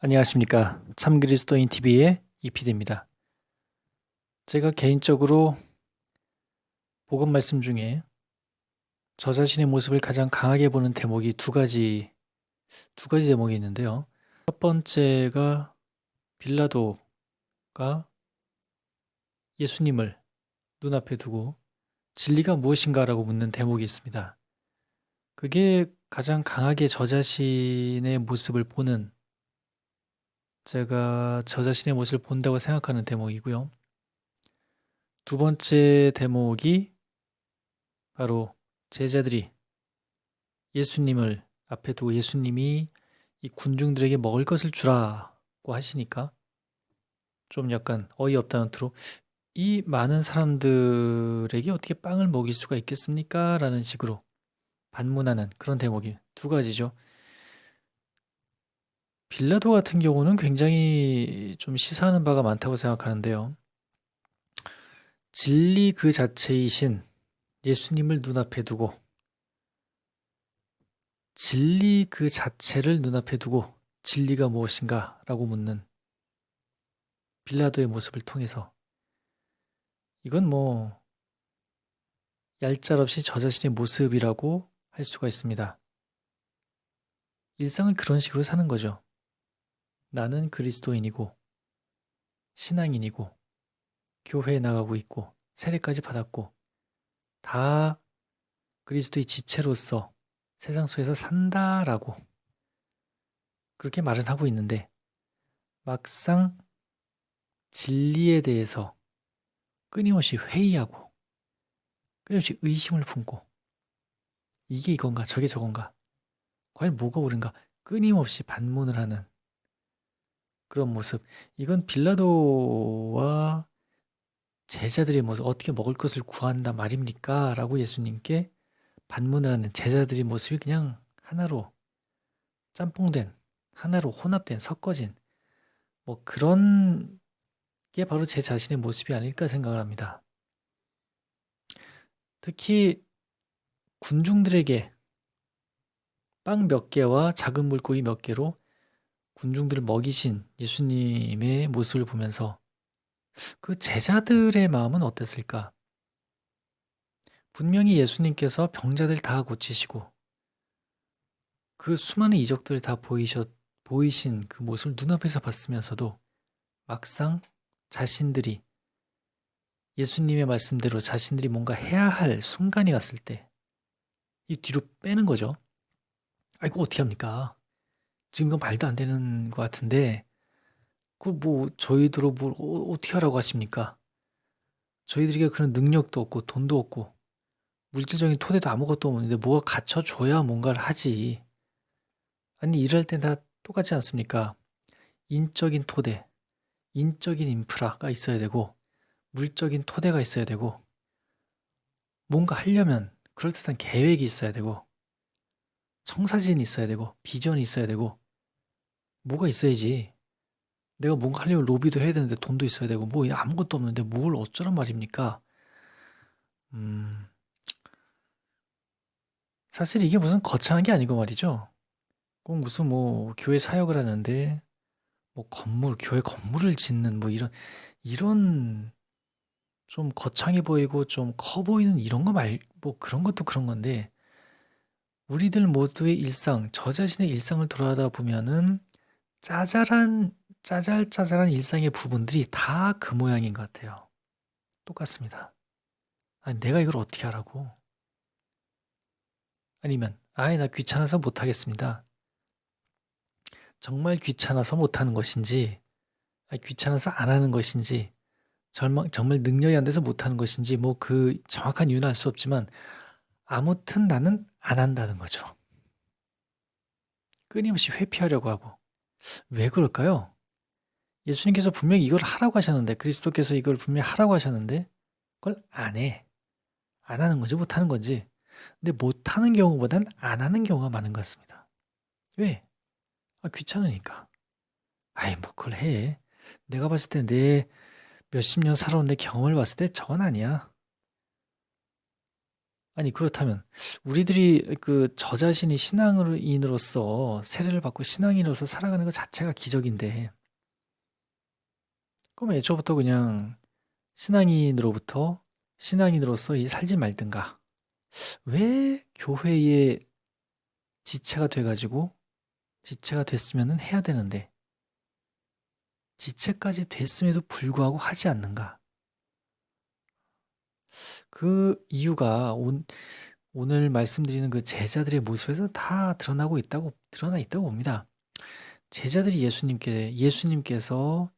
안녕하십니까. 참그리스도인 TV의 이피디입니다. 제가 개인적으로 복음 말씀 중에 저 자신의 모습을 가장 강하게 보는 대목이 두 가지 대목이 있는데요. 첫 번째가 빌라도가 예수님을 눈앞에 두고 진리가 무엇인가라고 묻는 대목이 있습니다. 그게 가장 강하게 저 자신의 모습을 보는, 제가 저 자신의 모습을 본다고 생각하는 대목이고요. 두 번째 대목이 바로 제자들이 예수님을 앞에 두고 예수님이 이 군중들에게 먹을 것을 주라고 하시니까 좀 약간 어이없다는 투로 이 많은 사람들에게 어떻게 빵을 먹일 수가 있겠습니까? 라는 식으로 반문하는 그런 대목이 두 가지죠. 빌라도 같은 경우는 굉장히 좀 시사하는 바가 많다고 생각하는데요. 진리 그 자체이신 예수님을 눈앞에 두고 진리 그 자체를 눈앞에 두고 진리가 무엇인가? 라고 묻는 빌라도의 모습을 통해서 이건 뭐 얄짤없이 저 자신의 모습이라고 할 수가 있습니다. 일상을 그런 식으로 사는 거죠. 나는 그리스도인이고 신앙인이고 교회에 나가고 있고 세례까지 받았고 다 그리스도의 지체로서 세상 속에서 산다라고 그렇게 말은 하고 있는데 막상 진리에 대해서 끊임없이 회의하고 끊임없이 의심을 품고 이게 이건가 저게 저건가 과연 뭐가 옳은가 끊임없이 반문을 하는 그런 모습. 이건 빌라도와 제자들의 모습, 어떻게 먹을 것을 구한다 말입니까? 라고 예수님께 반문을 하는 제자들의 모습이 그냥 하나로 짬뽕된, 하나로 혼합된, 섞어진 뭐 그런 게 바로 제 자신의 모습이 아닐까 생각을 합니다. 특히 군중들에게 빵 몇 개와 작은 물고기 몇 개로 군중들을 먹이신 예수님의 모습을 보면서 그 제자들의 마음은 어땠을까? 분명히 예수님께서 병자들 다 고치시고 그 수많은 이적들 다 보이신 그 모습을 눈앞에서 봤으면서도 막상 자신들이 예수님의 말씀대로 자신들이 뭔가 해야 할 순간이 왔을 때 이 뒤로 빼는 거죠. 아이고 어떻게 합니까? 지금 이건 말도 안 되는 것 같은데 그걸 뭐 저희들로 뭘 어떻게 하라고 하십니까? 저희들에게 그런 능력도 없고 돈도 없고 물질적인 토대도 아무것도 없는데 뭐가 갖춰줘야 뭔가를 하지. 아니 일할 땐 다 똑같지 않습니까? 인적인 토대, 인적인 인프라가 있어야 되고 물적인 토대가 있어야 되고 뭔가 하려면 그럴듯한 계획이 있어야 되고 청사진이 있어야 되고 비전이 있어야 되고 뭐가 있어야지. 내가 뭔가 하려면 로비도 해야 되는데 돈도 있어야 되고 뭐 아무것도 없는데 뭘 어쩌란 말입니까? 음, 사실 이게 무슨 거창한 게 아니고 말이죠. 꼭 무슨 뭐 교회 사역을 하는데 뭐 교회 건물을 짓는 뭐 이런 좀 거창해 보이고 좀 커 보이는 이런 뭐 그런 것도 그런 건데 우리들 모두의 일상, 저 자신의 일상을 돌아가다 보면은 짜잘짜잘한 일상의 부분들이 다 그 모양인 것 같아요. 똑같습니다. 아니, 내가 이걸 어떻게 하라고? 아니면, 아이, 나 귀찮아서 못하겠습니다. 정말 귀찮아서 못하는 것인지, 아니, 귀찮아서 안 하는 것인지, 정말 능력이 안 돼서 못하는 것인지, 뭐 그 정확한 이유는 알 수 없지만, 아무튼 나는 안 한다는 거죠. 끊임없이 회피하려고 하고. 왜 그럴까요? 예수님께서 분명히 이걸 하라고 하셨는데, 그리스도께서 이걸 분명히 하라고 하셨는데, 그걸 안 해. 안 하는 건지 못하는 건지. 근데 못하는 경우보단 안 하는 경우가 많은 것 같습니다. 왜? 귀찮으니까. 아이, 뭐 그걸 해. 내가 봤을 때 내 몇십 년 살아온 내 경험을 봤을 때 저건 아니야. 아니, 그렇다면 우리들이 저 자신이 신앙인으로서 세례를 받고 신앙인으로서 살아가는 것 자체가 기적인데, 그럼 애초부터 그냥 신앙인으로부터 신앙인으로서 살지 말든가. 왜 교회의 지체가 돼가지고 지체가 됐으면 해야 되는데 지체까지 됐음에도 불구하고 하지 않는가? 그 이유가 오늘 말씀드리는 그 제자들의 모습에서 다 드러나 있다고 봅니다. 제자들이 예수님께서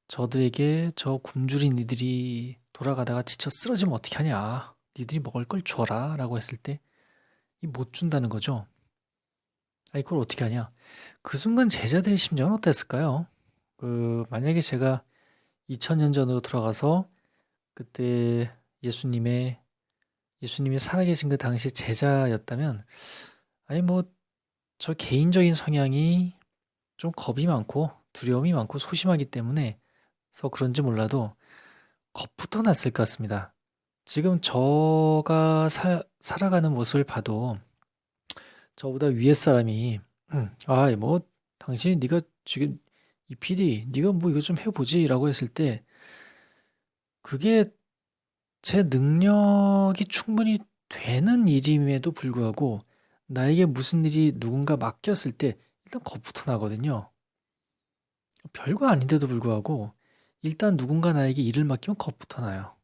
저들에게 저 굶주린 이들이 돌아가다가 지쳐 쓰러지면 어떻게 하냐? 니들이 먹을 걸 줘라 라고 했을 때 이 못 준다는 거죠. 아니, 그걸 어떻게 하냐? 그 순간 제자들의 심정은 어땠을까요? 만약에 제가 2000년 전으로 돌아가서 그때 예수님이 살아계신 그 당시 제자였다면, 아니 뭐 저 개인적인 성향이 좀 겁이 많고 두려움이 많고 소심하기 때문에 서 그런지 몰라도 겁부터 났을 것 같습니다. 지금 저가 살아가는 모습을 봐도 저보다 위에 사람이 뭐 당신이 네가 지금 이 PD 네가 뭐 이거 좀 해보지라고 했을 때 그게 제 능력이 충분히 되는 일임에도 불구하고 나에게 무슨 일이 누군가 맡겼을 때 일단 겁부터 나거든요. 별거 아닌데도 불구하고 일단 누군가 나에게 일을 맡기면 겁부터 나요.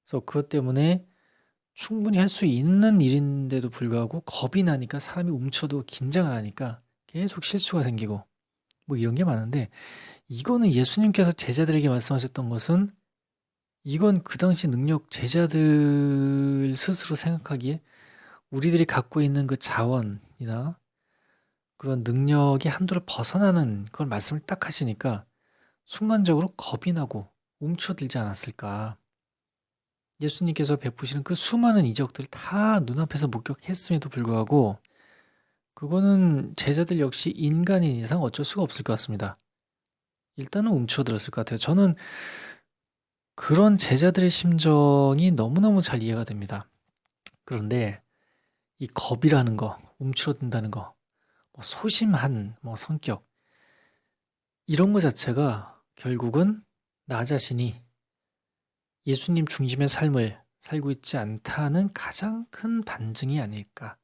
그래서 그것 때문에 충분히 할 수 있는 일인데도 불구하고 겁이 나니까 사람이 움츠러들고 긴장을 하니까 계속 실수가 생기고 뭐 이런 게 많은데, 이거는 예수님께서 제자들에게 말씀하셨던 것은 이건 그 당시 능력 제자들 스스로 생각하기에 우리들이 갖고 있는 그 자원이나 그런 능력이 한도를 벗어나는 그런 말씀을 딱 하시니까 순간적으로 겁이 나고 움츠러들지 않았을까. 예수님께서 베푸시는 그 수많은 이적들 다 눈앞에서 목격했음에도 불구하고 그거는 제자들 역시 인간인 이상 어쩔 수가 없을 것 같습니다. 일단은 움츠러들었을 것 같아요. 저는 그런 제자들의 심정이 너무너무 잘 이해가 됩니다. 그런데 이 겁이라는 거, 움츠러든다는 거, 뭐 소심한 성격, 이런 거 자체가 결국은 나 자신이 예수님 중심의 삶을 살고 있지 않다는 가장 큰 반증이 아닐까,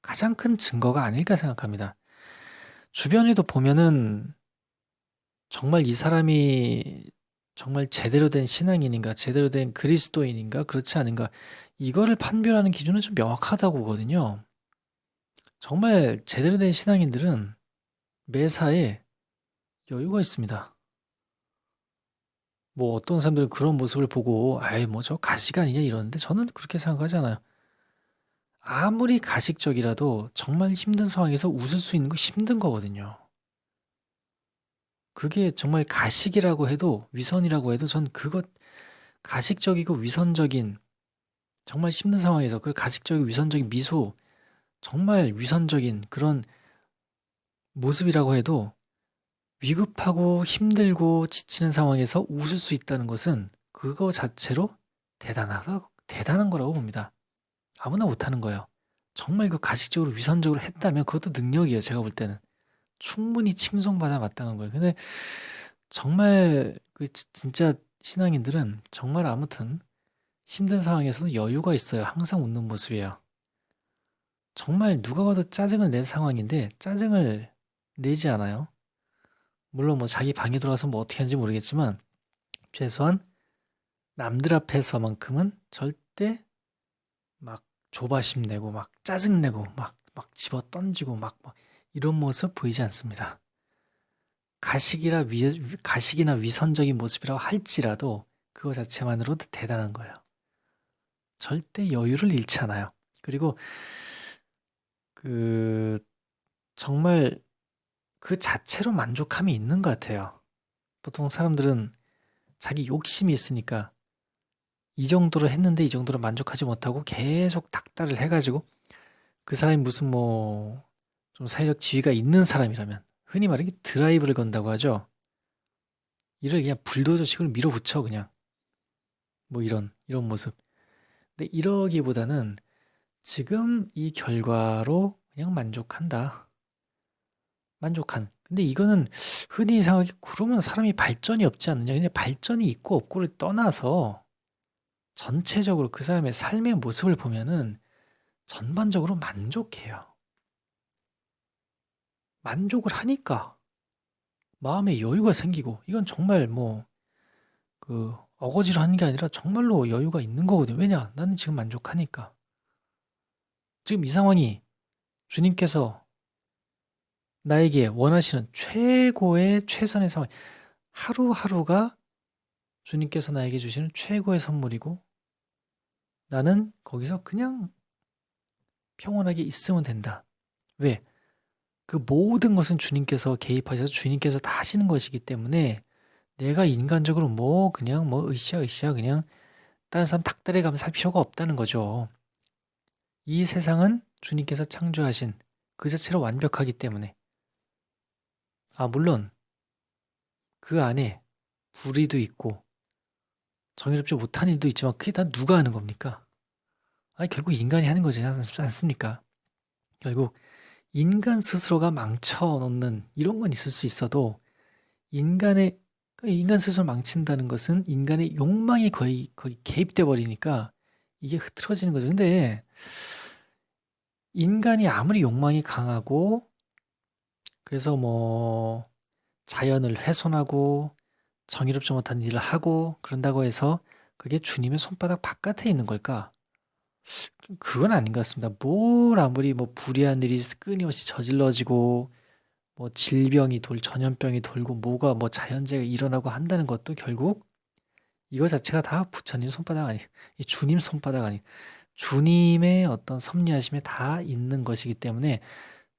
가장 큰 증거가 아닐까 생각합니다. 주변에도 보면은 정말 이 사람이 정말 제대로 된 신앙인인가, 제대로 된 그리스도인인가, 그렇지 않은가, 이거를 판별하는 기준은 좀 명확하다고 보거든요. 정말 제대로 된 신앙인들은 매사에 여유가 있습니다. 뭐 어떤 사람들은 그런 모습을 보고 아이 뭐 저 가식 아니냐 이러는데 저는 그렇게 생각하지 않아요. 아무리 가식적이라도 정말 힘든 상황에서 웃을 수 있는 거 힘든 거거든요. 그게 정말 가식이라고 해도 위선이라고 해도 전 그것 가식적이고 위선적인 정말 힘든 상황에서 그 가식적이고 위선적인 미소, 정말 위선적인 그런 모습이라고 해도 위급하고 힘들고 지치는 상황에서 웃을 수 있다는 것은 그거 자체로 대단한 거라고 봅니다. 아무나 못하는 거예요. 정말 그 가식적으로 위선적으로 했다면 그것도 능력이에요. 제가 볼 때는. 충분히 칭송받아 마땅한 거예요. 근데 정말 진짜 신앙인들은 정말 아무튼 힘든 상황에서도 여유가 있어요. 항상 웃는 모습이에요. 정말 누가 봐도 짜증을 낼 상황인데 짜증을 내지 않아요. 물론 뭐 자기 방에 들어와서 뭐 어떻게 하는지 모르겠지만 최소한 남들 앞에서만큼은 절대 막 조바심 내고 막 짜증 내고 막 집어 던지고 막 이런 모습 보이지 않습니다. 가식이나 위선적인 모습이라고 할지라도 그거 자체만으로도 대단한 거예요. 절대 여유를 잃지 않아요. 그리고 그 정말 그 자체로 만족함이 있는 것 같아요. 보통 사람들은 자기 욕심이 있으니까 이 정도로 했는데 이 정도로 만족하지 못하고 계속 닥달을 해가지고 그 사람이 무슨 뭐 좀 사회적 지위가 있는 사람이라면 흔히 말하는 드라이브를 건다고 하죠. 이를 그냥 불도저식으로 밀어붙여 그냥 뭐 이런 모습. 근데 이러기보다는 지금 이 결과로 그냥 만족한다. 만족한. 근데 이거는 흔히 생각하기 그러면 사람이 발전이 없지 않느냐. 근데 발전이 있고 없고를 떠나서 전체적으로 그 사람의 삶의 모습을 보면은 전반적으로 만족해요. 만족을 하니까 마음에 여유가 생기고 이건 정말 뭐 그 어거지로 하는 게 아니라 정말로 여유가 있는 거거든요. 왜냐? 나는 지금 만족하니까. 지금 이 상황이 주님께서 나에게 원하시는 최고의 최선의 상황, 하루하루가 주님께서 나에게 주시는 최고의 선물이고 나는 거기서 그냥 평온하게 있으면 된다. 왜? 그 모든 것은 주님께서 개입하셔서 주님께서 다 하시는 것이기 때문에 내가 인간적으로 뭐 그냥 뭐 으쌰으쌰 그냥 다른 사람 닭다리 가면 살 필요가 없다는 거죠. 이 세상은 주님께서 창조하신 그 자체로 완벽하기 때문에 물론 그 안에 불의도 있고 정의롭지 못한 일도 있지만 그게 다 누가 하는 겁니까? 결국 인간이 하는 거지 않습니까? 결국 인간 스스로가 망쳐놓는 이런 건 있을 수 있어도 인간 스스로 망친다는 것은 인간의 욕망이 거의 개입돼 버리니까 이게 흐트러지는 거죠. 근데 인간이 아무리 욕망이 강하고 그래서 뭐 자연을 훼손하고 정의롭지 못한 일을 하고 그런다고 해서 그게 주님의 손바닥 바깥에 있는 걸까? 그건 아닌 것 같습니다. 뭘 아무리 뭐 불의한 일이 끊임없이 저질러지고 뭐 전염병이 돌고 뭐가 뭐 자연재해가 일어나고 한다는 것도 결국 이거 자체가 다 부처님 손바닥 아니, 이 주님 손바닥 아니, 주님의 어떤 섭리하심에 다 있는 것이기 때문에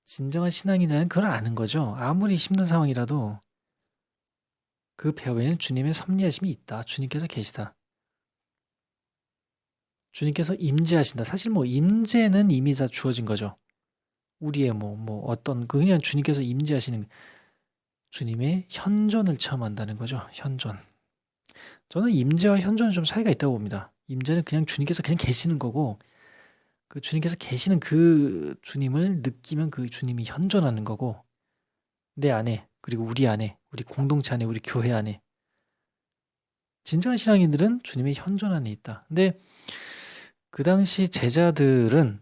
진정한 신앙인이라는 그걸 아는 거죠. 아무리 힘든 상황이라도 그 배후에는 주님의 섭리하심이 있다. 주님께서 계시다. 주님께서 임재하신다. 사실 뭐 임재는 이미 다 주어진 거죠. 우리의 어떤 그냥 주님께서 임재하시는 주님의 현존을 체험한다는 거죠. 현존. 저는 임재와 현존은 좀 차이가 있다고 봅니다. 임재는 그냥 주님께서 그냥 계시는 거고 그 주님께서 계시는 그 주님을 느끼면 그 주님이 현존하는 거고 내 안에 그리고 우리 안에 우리 공동체 안에 우리 교회 안에 진정한 신앙인들은 주님의 현존 안에 있다. 근데 그 당시 제자들은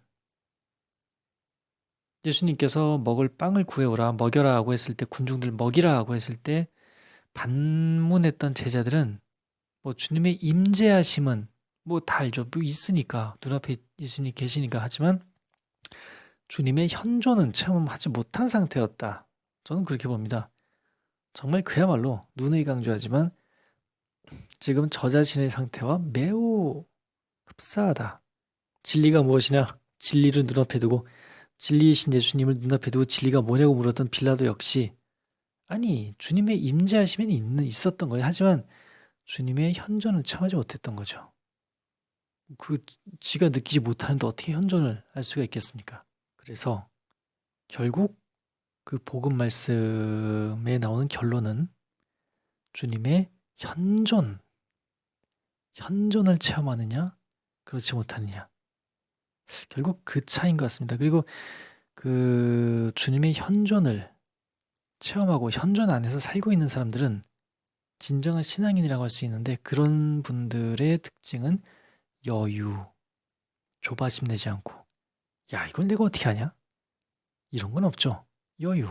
예수님께서 먹을 빵을 구해오라 먹여라 하고 했을 때 군중들 먹이라 하고 했을 때 반문했던 제자들은 뭐 주님의 임재하심은 뭐 다 알죠. 뭐 있으니까 눈앞에 예수님이 계시니까 하지만 주님의 현존은 체험하지 못한 상태였다. 저는 그렇게 봅니다. 정말 그야말로 눈의 강조하지만 지금 저 자신의 상태와 매우 흡사하다. 진리가 무엇이냐? 진리를 눈앞에 두고 진리이신 예수님을 눈앞에 두고 진리가 뭐냐고 물었던 빌라도 역시 아니 주님의 임재하심은 있었던 거예요. 하지만 주님의 현존을 체험하지 못했던 거죠. 그 지가 느끼지 못하는데 어떻게 현존을 할 수가 있겠습니까? 그래서 결국 그 복음 말씀에 나오는 결론은 주님의 현존을 체험하느냐, 그렇지 못하느냐. 결국 그 차이인 것 같습니다. 그리고 그 주님의 현존을 체험하고 현존 안에서 살고 있는 사람들은 진정한 신앙인이라고 할 수 있는데 그런 분들의 특징은 여유, 조바심 내지 않고 야 이걸 내가 어떻게 하냐? 이런 건 없죠. 여유.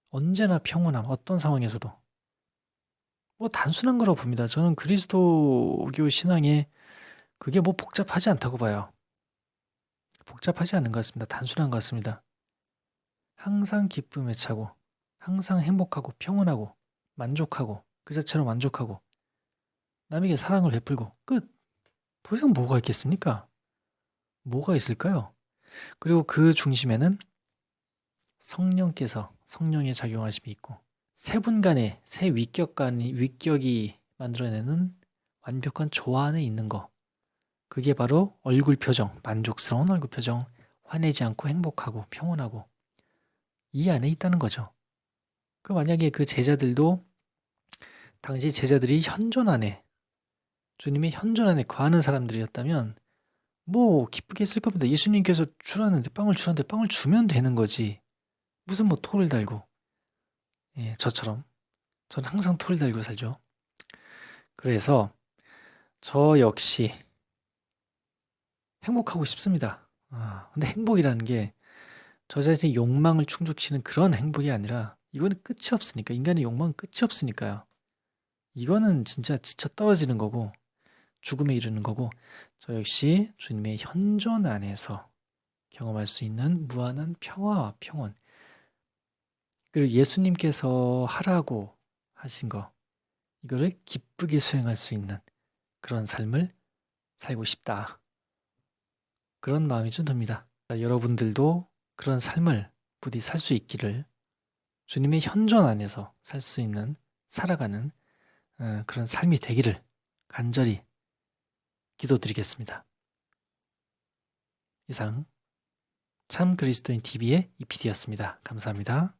언제나 평온함, 어떤 상황에서도. 뭐 단순한 거라고 봅니다. 저는 그리스도교 신앙에 그게 뭐 복잡하지 않다고 봐요. 복잡하지 않은 것 같습니다. 단순한 것 같습니다. 항상 기쁨에 차고 항상 행복하고 평온하고 만족하고 그 자체로 만족하고 남에게 사랑을 베풀고 끝. 더 이상 뭐가 있겠습니까? 뭐가 있을까요? 그리고 그 중심에는 성령의 작용하심이 있고 세 분 간의 세 위격이 만들어내는 완벽한 조화 안에 있는 거. 그게 바로 얼굴 표정, 만족스러운 얼굴 표정, 화내지 않고 행복하고 평온하고 이 안에 있다는 거죠. 그 만약에 그 제자들도 당시 제자들이 현존 안에 주님의 현존 안에 거하는 사람들이었다면 뭐 기쁘게 했을 겁니다. 예수님께서 주라는데 빵을 주라는데 빵을 주면 되는 거지. 무슨 뭐 토를 달고. 예, 저처럼. 저는 항상 토를 달고 살죠. 그래서 저 역시 행복하고 싶습니다. 근데 행복이라는 게 저 자신의 욕망을 충족시키는 그런 행복이 아니라 이거는 끝이 없으니까 인간의 욕망은 끝이 없으니까요. 이거는 진짜 지쳐 떨어지는 거고 죽음에 이르는 거고 저 역시 주님의 현존 안에서 경험할 수 있는 무한한 평화와 평온 그리고 예수님께서 하라고 하신 거 이거를 기쁘게 수행할 수 있는 그런 삶을 살고 싶다. 그런 마음이 좀 듭니다. 여러분들도 그런 삶을 부디 살 수 있기를 주님의 현존 안에서 살 수 있는 살아가는 그런 삶이 되기를 간절히 기도드리겠습니다. 이상 참 그리스도인 TV의 이PD였습니다. 감사합니다.